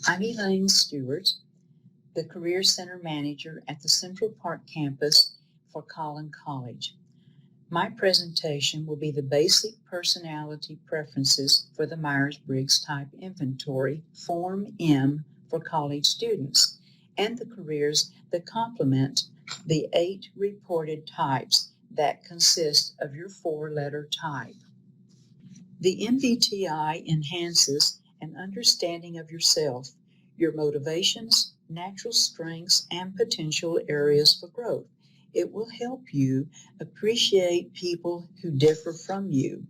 I'm Elaine Stewart, the Career Center Manager at the Central Park campus for Collin College. My presentation will be the basic personality preferences for the Myers-Briggs Type Inventory, Form M, for college students, and the careers that complement the 8 reported types that consist of your 4-letter type. The MBTI enhances an understanding of yourself, your motivations, natural strengths, and potential areas for growth. It will help you appreciate people who differ from you.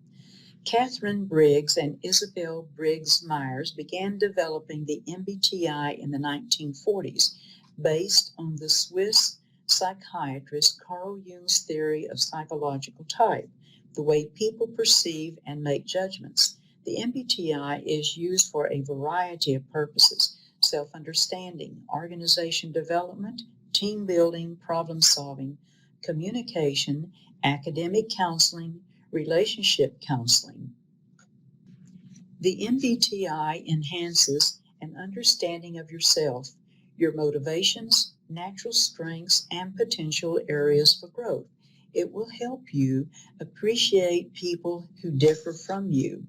Catherine Briggs and Isabel Briggs Myers began developing the MBTI in the 1940s based on the Swiss psychiatrist Carl Jung's theory of psychological type, the way people perceive and make judgments. The MBTI is used for a variety of purposes: self-understanding, organization development, team building, problem solving, communication, academic counseling, relationship counseling. The MBTI enhances an understanding of yourself, your motivations, natural strengths, and potential areas for growth. It will help you appreciate people who differ from you.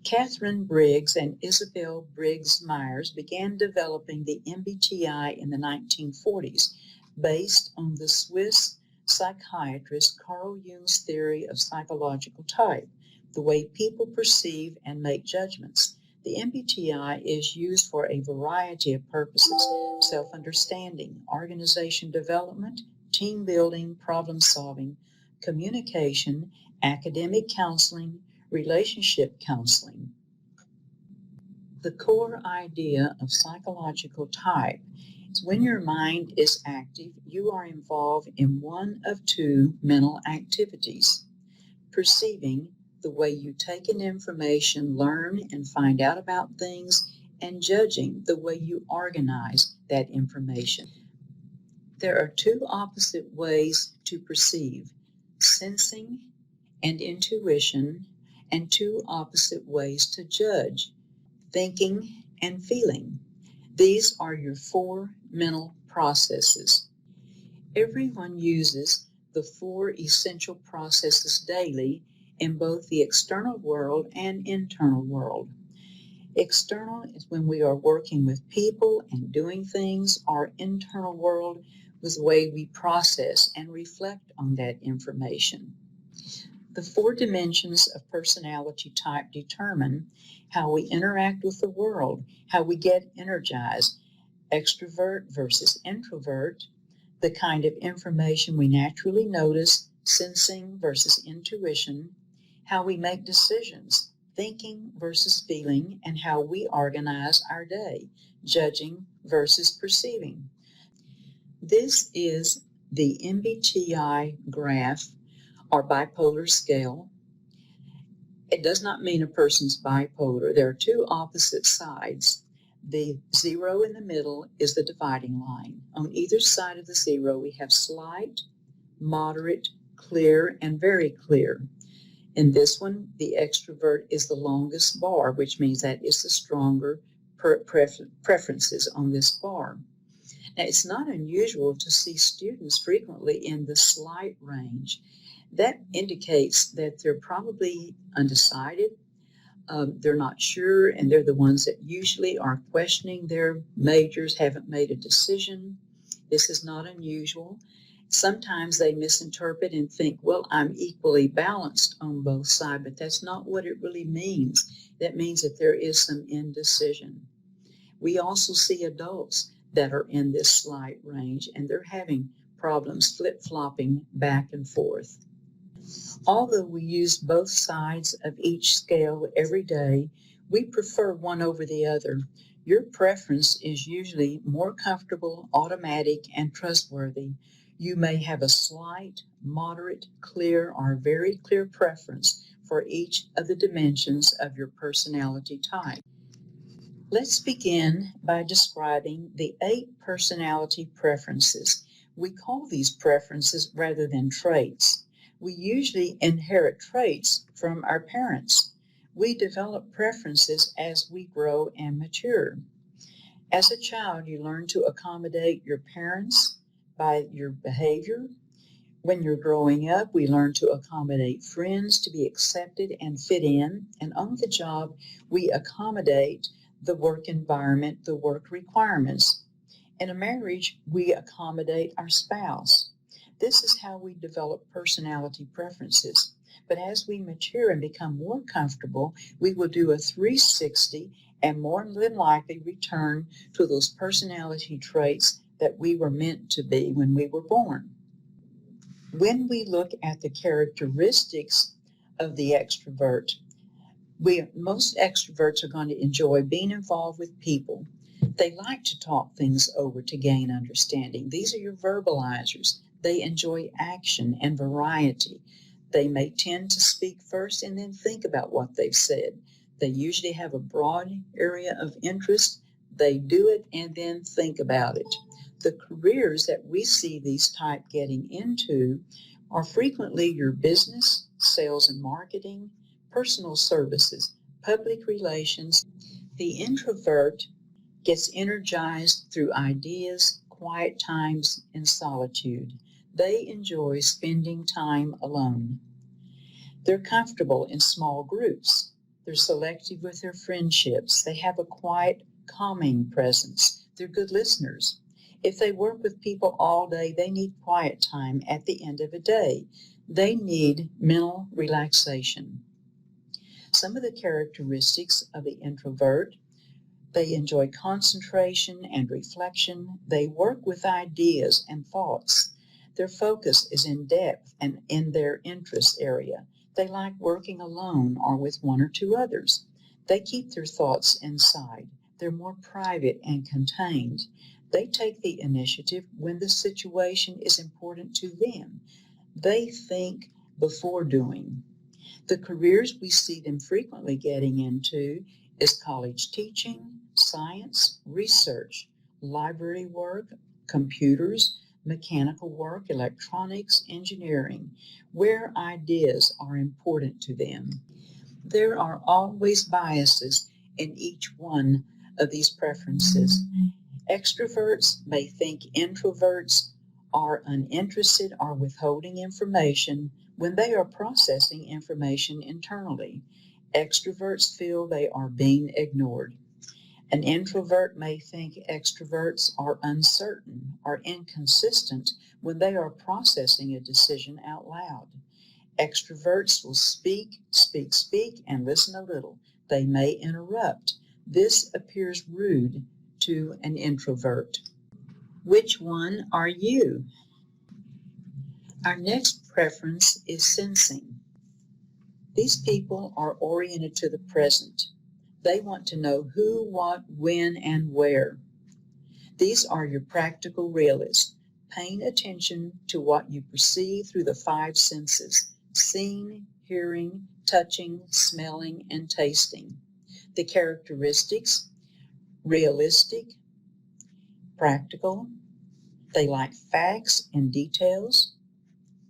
Catherine Briggs and Isabel Briggs Myers began developing the MBTI in the 1940s based on the Swiss psychiatrist Carl Jung's theory of psychological type, the way people perceive and make judgments. The MBTI is used for a variety of purposes: self-understanding, organization development, team building, problem solving, communication, academic counseling, relationship counseling. The core idea of psychological type is when your mind is active, you are involved in one of 2 mental activities: perceiving, the way you take in information, learn, and find out about things, and judging, the way you organize that information. There are 2 opposite ways to perceive: sensing and intuition, and 2 opposite ways to judge: thinking and feeling. These are your 4 mental processes. Everyone uses the 4 essential processes daily in both the external world and internal world. External is when we are working with people and doing things. Our internal world was the way we process and reflect on that information. The 4 dimensions of personality type determine how we interact with the world, how we get energized: extrovert versus introvert, the kind of information we naturally notice, sensing versus intuition, how we make decisions, thinking versus feeling, and how we organize our day, judging versus perceiving. This is the MBTI graph or bipolar scale. It does not mean a person's bipolar. There are 2 opposite sides. The 0 in the middle is the dividing line. On either side of the 0, we have slight, moderate, clear, and very clear. In this one, the extrovert is the longest bar, which means that is the stronger preferences on this bar. Now, it's not unusual to see students frequently in the slight range. That indicates that they're probably undecided, they're not sure, and they're the ones that usually are questioning their majors, haven't made a decision. This is not unusual. Sometimes they misinterpret and think, well, I'm equally balanced on both sides, but that's not what it really means. That means that there is some indecision. We also see adults that are in this slight range, and they're having problems flip-flopping back and forth. Although we use both sides of each scale every day, we prefer one over the other. Your preference is usually more comfortable, automatic, and trustworthy. You may have a slight, moderate, clear, or very clear preference for each of the dimensions of your personality type. Let's begin by describing the 8 personality preferences. We call these preferences rather than traits. We usually inherit traits from our parents. We develop preferences as we grow and mature. As a child, you learn to accommodate your parents by your behavior. When you're growing up, we learn to accommodate friends to be accepted and fit in. And on the job, we accommodate the work environment, the work requirements. In a marriage, we accommodate our spouse. This is how we develop personality preferences. But as we mature and become more comfortable, we will do a 360 and more than likely return to those personality traits that we were meant to be when we were born. When we look at the characteristics of the extrovert, most extroverts are going to enjoy being involved with people. They like to talk things over to gain understanding. These are your verbalizers. They enjoy action and variety. They may tend to speak first and then think about what they've said. They usually have a broad area of interest. They do it and then think about it. The careers that we see these type getting into are frequently your business, sales and marketing, personal services, public relations. The introvert gets energized through ideas, quiet times, and solitude. They enjoy spending time alone. They're comfortable in small groups. They're selective with their friendships. They have a quiet, calming presence. They're good listeners. If they work with people all day, they need quiet time at the end of a day. They need mental relaxation. Some of the characteristics of the introvert: they enjoy concentration and reflection. They work with ideas and thoughts. Their focus is in depth and in their interest area. They like working alone or with one or two others. They keep their thoughts inside. They're more private and contained. They take the initiative when the situation is important to them. They think before doing. The careers we see them frequently getting into is college teaching, science, research, library work, computers, mechanical work, electronics, engineering, where ideas are important to them. There are always biases in each one of these preferences. Extroverts may think introverts are uninterested or withholding information when they are processing information internally. Extroverts feel they are being ignored. An introvert may think extroverts are uncertain or inconsistent when they are processing a decision out loud. Extroverts will speak, and listen a little. They may interrupt. This appears rude to an introvert. Which one are you? Our next preference is sensing. These people are oriented to the present. They want to know who, what, when, and where. These are your practical realists, paying attention to what you perceive through the five senses: seeing, hearing, touching, smelling, and tasting. The characteristics: realistic, practical. They like facts and details.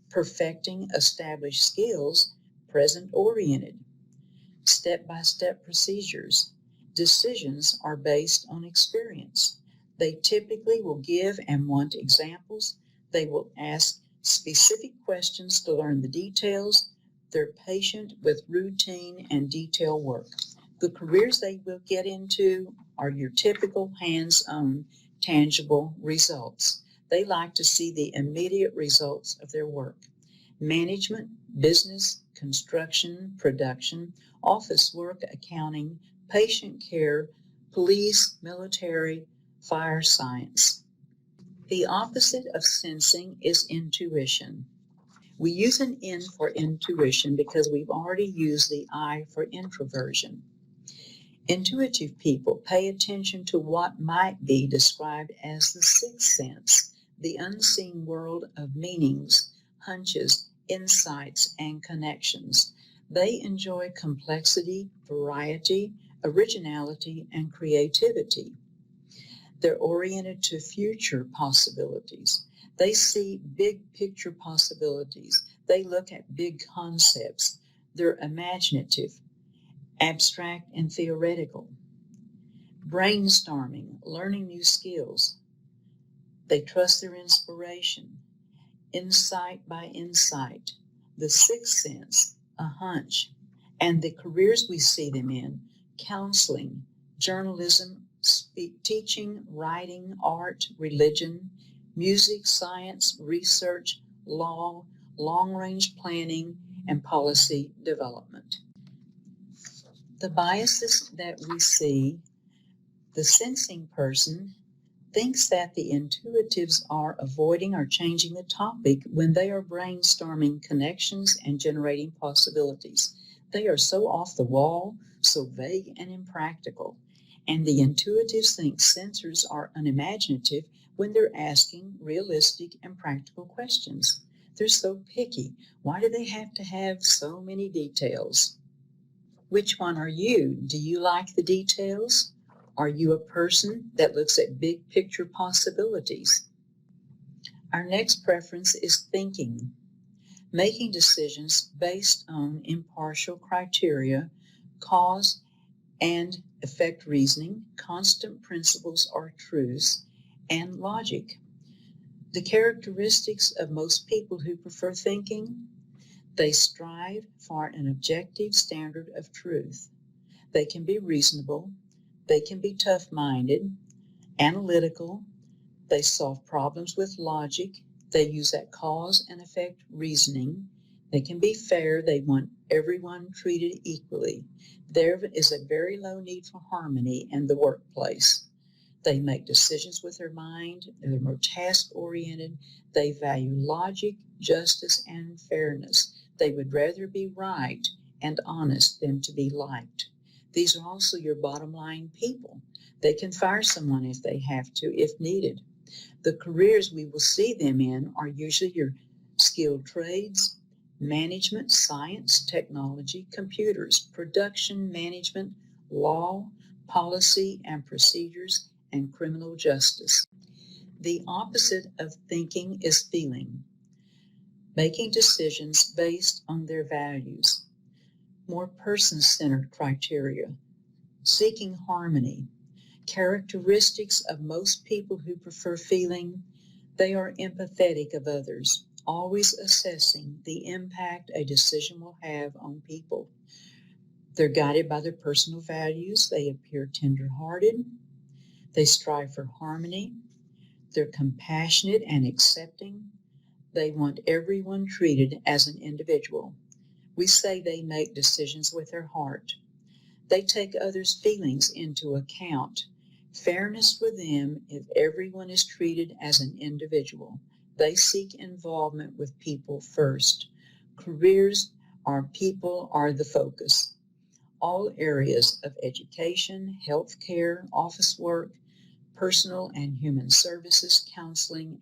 Perfecting established skills, present-oriented. Step-by-step procedures. Decisions are based on experience. They typically will give and want examples. They will ask specific questions to learn the details. They're patient with routine and detail work. The careers they will get into are your typical hands-on, tangible results. They like to see the immediate results of their work. Management, business, construction, production, office work, accounting, patient care, police, military, fire science. The opposite of sensing is intuition. We use an N for intuition because we've already used the I for introversion. Intuitive people pay attention to what might be described as the sixth sense, the unseen world of meanings, hunches, insights, and connections. They enjoy complexity, variety, originality, and creativity. They're oriented to future possibilities. They see big picture possibilities. They look at big concepts. They're imaginative, abstract, and theoretical. brainstorming, learning new skills. They trust their inspiration, insight by insight, the sixth sense, a hunch, and the careers we see them in: counseling, journalism, teaching, writing, art, religion, music, science, research, law, long-range planning, and policy development. The biases that we see: the sensing person thinks that the intuitives are avoiding or changing the topic when they are brainstorming connections and generating possibilities. They are so off the wall, so vague and impractical. And the intuitives think sensors are unimaginative when they're asking realistic and practical questions. They're so picky. Why do they have to have so many details? Which one are you? Do you like the details? Are you a person that looks at big picture possibilities? Our next preference is thinking, making decisions based on impartial criteria, cause and effect reasoning, constant principles or truths, and logic. The characteristics of most people who prefer thinking: they strive for an objective standard of truth. They can be reasonable. They can be tough-minded, analytical. They solve problems with logic. They use that cause and effect reasoning. They can be fair. They want everyone treated equally. There is a very low need for harmony in the workplace. They make decisions with their mind. They're more task-oriented. They value logic, justice, and fairness. They would rather be right and honest than to be liked. These are also your bottom line people. They can fire someone if they have to, if needed. The careers we will see them in are usually your skilled trades, management, science, technology, computers, production, management, law, policy and procedures, and criminal justice. The opposite of thinking is feeling, making decisions based on their values, more person-centered criteria, seeking harmony. Characteristics of most people who prefer feeling: they are empathetic of others, always assessing the impact a decision will have on people. They're guided by their personal values. They appear tender-hearted. They strive for harmony. They're compassionate and accepting. They want everyone treated as an individual. We say they make decisions with their heart. They take others' feelings into account. Fairness for them if everyone is treated as an individual. They seek involvement with people first. Careers are people are the focus. All areas of education, healthcare, office work, personal and human services, counseling.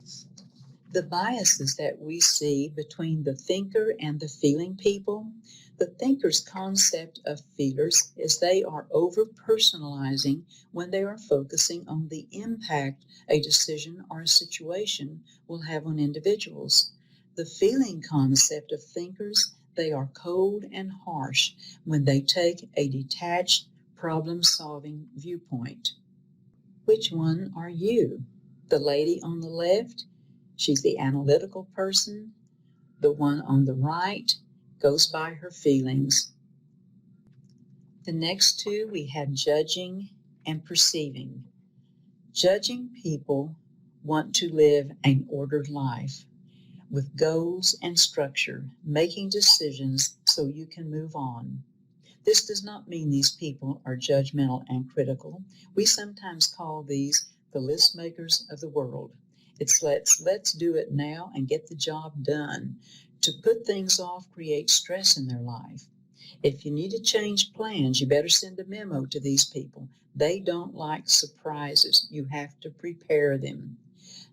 The biases that we see between the thinker and the feeling people: the thinker's concept of feelers is they are over-personalizing when they are focusing on the impact a decision or a situation will have on individuals. The feeling concept of thinkers: they are cold and harsh when they take a detached, problem-solving viewpoint. Which one are you? The lady on the left, she's the analytical person. The one on the right goes by her feelings. The next two, we have judging and perceiving. Judging people want to live an ordered life with goals and structure, making decisions so you can move on. This does not mean these people are judgmental and critical. We sometimes call these the list makers of the world. It's let's do it now and get the job done. To put things off creates stress in their life. If you need to change plans, you better send a memo to these people. They don't like surprises. You have to prepare them.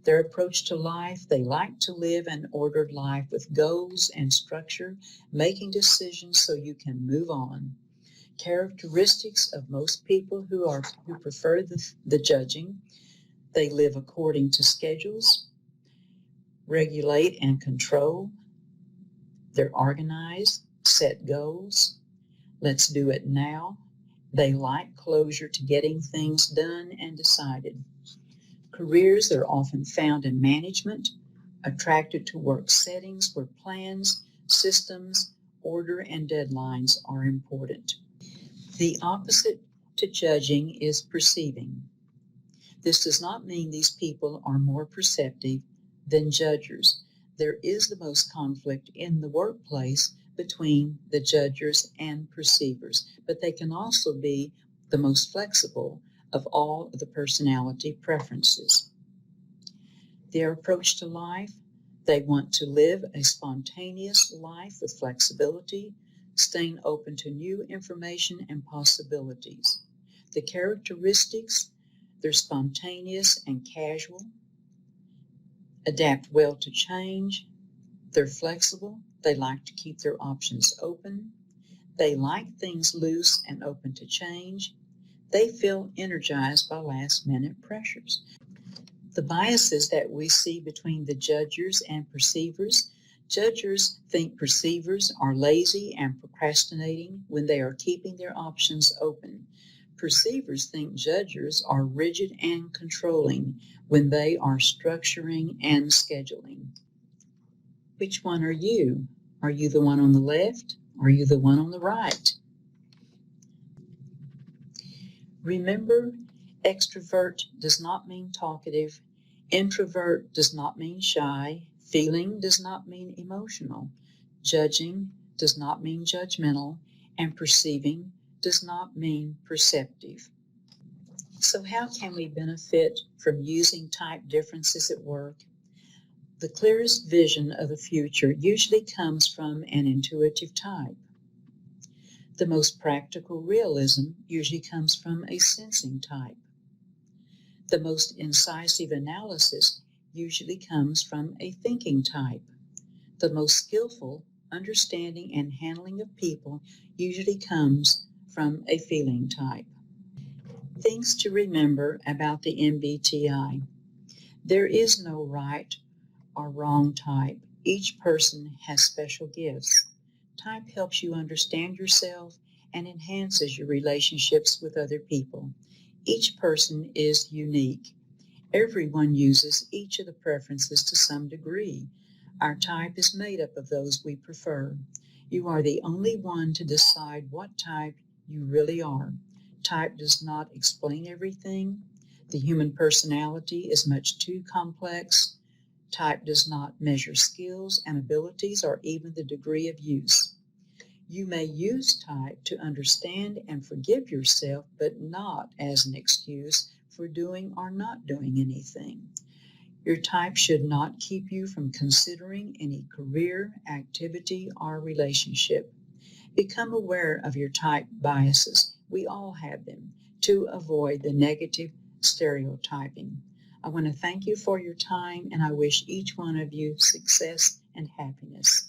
Their approach to life: they like to live an ordered life with goals and structure, making decisions so you can move on. Characteristics of most people who prefer the judging: they live according to schedules, regulate and control. They're organized, set goals. Let's do it now. They like closure to getting things done and decided. Careers are often found in management, attracted to work settings where plans, systems, order, and deadlines are important. The opposite to judging is perceiving. This does not mean these people are more perceptive than judgers. There is the most conflict in the workplace between the judgers and perceivers, but they can also be the most flexible of all of the personality preferences. Their approach to life, they want to live a spontaneous life with flexibility, staying open to new information and possibilities. The characteristics, they're spontaneous and casual, adapt well to change, they're flexible, they like to keep their options open, they like things loose and open to change, they feel energized by last-minute pressures. The biases that we see between the judgers and perceivers, judgers think perceivers are lazy and procrastinating when they are keeping their options open. Perceivers think judgers are rigid and controlling when they are structuring and scheduling. Which one are you? Are you the one on the left? Are you the one on the right? Remember, extrovert does not mean talkative. Introvert does not mean shy. Feeling does not mean emotional. Judging does not mean judgmental. And perceiving does not mean perceptive. So how can we benefit from using type differences at work? The clearest vision of the future usually comes from an intuitive type. The most practical realism usually comes from a sensing type. The most incisive analysis usually comes from a thinking type. The most skillful understanding and handling of people usually comes from a feeling type. Things to remember about the MBTI. There is no right or wrong type. Each person has special gifts. Type helps you understand yourself and enhances your relationships with other people. Each person is unique. Everyone uses each of the preferences to some degree. Our type is made up of those we prefer. You are the only one to decide what type you really are. Type does not explain everything. The human personality is much too complex. Type does not measure skills and abilities or even the degree of use. You may use type to understand and forgive yourself, but not as an excuse for doing or not doing anything. Your type should not keep you from considering any career, activity, or relationship. Become aware of your type biases. We all have them, to avoid the negative stereotyping. I want to thank you for your time, and I wish each one of you success and happiness.